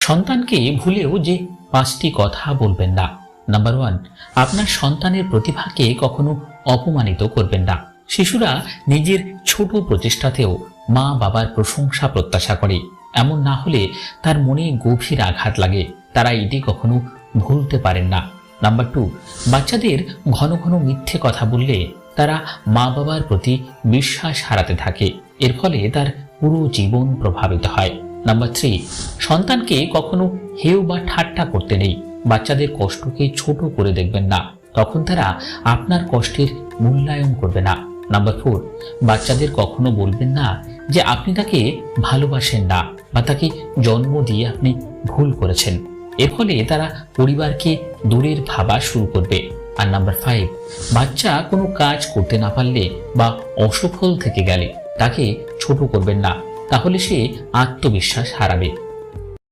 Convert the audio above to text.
সন্তানকে ভুলেও যে 5টি কথা বলবেন না। নাম্বার 1, আপনার সন্তানের প্রতিভাকে কখনো অপমানিত করবেন না। শিশুরা নিজের ছোট প্রচেষ্টাতেও মা বাবার প্রশংসা প্রত্যাশা করে। এমন না হলে তার মনে গভীর আঘাত লাগে। তারা এটি কখনো ভুলতে পারেন না। নাম্বার 2, বাচ্চাদের ঘন ঘন মিথ্যে কথা বললে তারা মা বাবার প্রতি বিশ্বাস হারাতে থাকে। এর ফলে তার পুরো জীবন প্রভাবিত হয়। নাম্বার 3, সন্তানকে কখনো হেয় বা ঠাট্টা করতে নেই। বাচ্চাদের কষ্টকে ছোট করে দেখবেন না, তখন তারা আপনার কষ্টের মূল্যায়ন করবে না। নাম্বার 4, বাচ্চাদের কখনো বলবেন না যে আপনি তাকে ভালোবাসেন না বা তাকে জন্ম দিয়ে আপনি ভুল করেছেন। এর ফলে তারা পরিবারকে দূরের ভাবা শুরু করবে। আর নাম্বার 5, বাচ্চা কোনো কাজ করতে না পারলে বা অসফল থেকে গেলে তাকে ছোট করবেন না, তাহলে সে আত্মবিশ্বাস হারাবে।